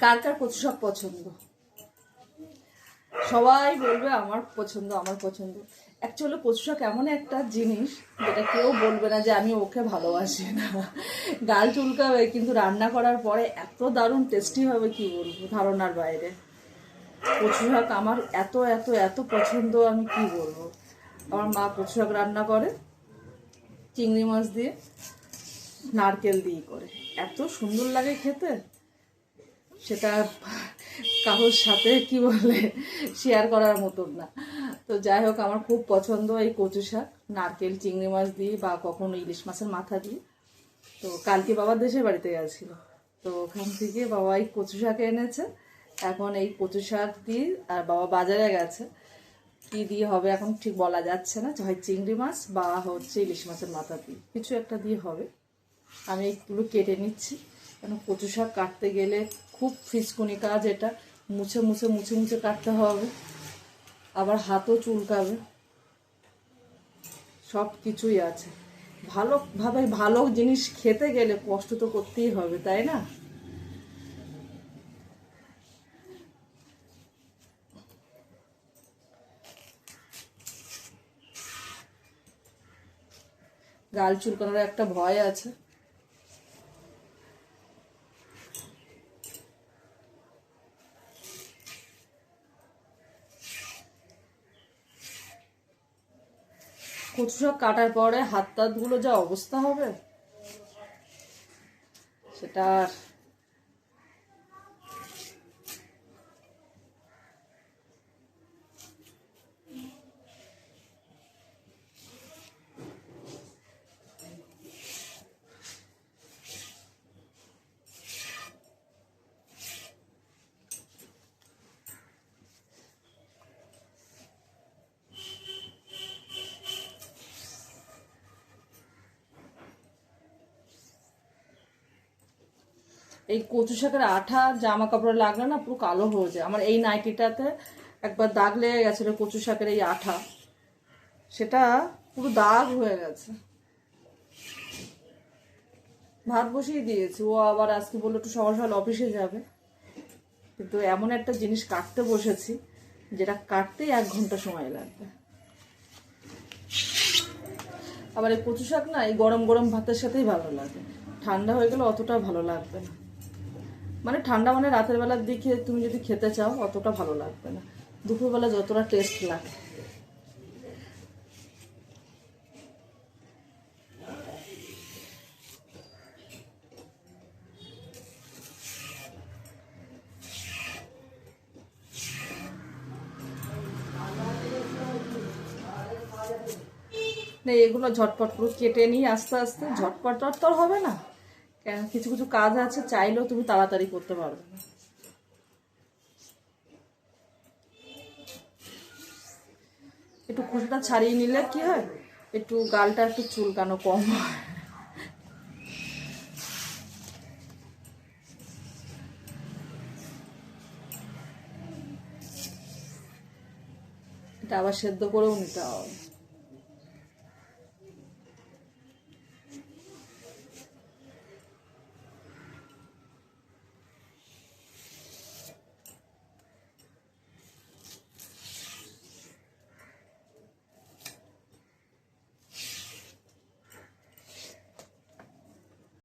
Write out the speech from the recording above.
কার কার কচু শাক পছন্দ? সবাই বলবে আমার পছন্দ, আমার পছন্দ। অ্যাকচুয়ালি কচু শাক এমন একটা জিনিস যেটা কেউ বলবে না যে আমি ওকে ভালোবাসি না। গাল চুলকাবে, কিন্তু রান্না করার পরে এত দারুণ টেস্টি হবে কি বলবো, ধারণার বাইরে। কচু শাক আমার এত এত এত পছন্দ, আমি কি বলবো। আমার মা কচু শাক রান্না করে চিংড়ি মাছ দিয়ে, নারকেল দিয়ে করে, এত সুন্দর লাগে খেতে, সেটা কারোর সাথে কি বলে শেয়ার করার মতন না। তো যাই হোক, আমার খুব পছন্দ এই কচু শাক, নারকেল চিংড়ি মাছ দিয়ে বা কখনো ইলিশ মাছের মাথা দিয়ে। তো কালকে বাবার দেশের বাড়িতে গেছিল, তো ওখান থেকে বাবা এই কচু শাক এনেছে। এখন এই কচু শাক দিয়ে, আর বাবা বাজারে গেছে, কি দিয়ে হবে এখন ঠিক বলা যাচ্ছে না, হয় চিংড়ি মাছ বা হচ্ছে ইলিশ মাছের মাথা দিয়ে, কিছু একটা দিয়ে হবে। আমি এইগুলো কেটে নিচ্ছি, কেন কচু শাক কাটতে গেলে খুব ফিসকুনি কাজ, এটা মুছে মুছে মুছে মুছে কাটতে হবে, আবার হাতও চুলকাবে, সব কিছুই আছে। ভালোভাবে ভালো জিনিস খেতে গেলে কষ্ট তো করতেই হবে, তাই না? গাল চুলকানোর একটা ভয় আছে। কচু শাক কাটার পরে হাত তাতগুলো যা অবস্থা হবে, সেটা এই কচু শাকের আঠা জামা কাপড়ে লাগলে না পুরো কালো হয়ে যায়। আমার এই নাইটিটাতে একবার দাগ লেগে গেছিলো কচু শাকের এই আঠা, সেটা পুরো দাগ হয়ে গেছে। ভাত বসিয়ে দিয়েছি, ও আবার আজকে বললো একটু সকাল সকাল অফিসে যাবে, কিন্তু এমন একটা জিনিস কাটতে বসেছি যেটা কাটতেই 1 ঘন্টা সময় লাগবে। আবার এই কচু শাক না এই গরম গরম ভাতের সাথেই ভালো লাগে, ঠান্ডা হয়ে গেলে অতটা ভালো লাগবে না। মানে ঠান্ডা মানে রাতের বেলার দিকে তুমি যদি খেতে চাও অতটা ভালো লাগবে না, দুপুরবেলা যতটা টেস্ট লাগে। না এগুলো ঝটপট করে কেটে নিই আস্তে আস্তে, ঝটপট তো আর হবে না, কেন কিছু কিছু কাজ আছে চাইলেও তুমি তাড়াতাড়ি করতে পারবে না। একটু খোসাটা ছাড়িয়ে নিলে কি হয়, একটু গালটা একটু চুলকানো কম হয়। এটা আবার সেদ্ধ করেও নিতে হবে।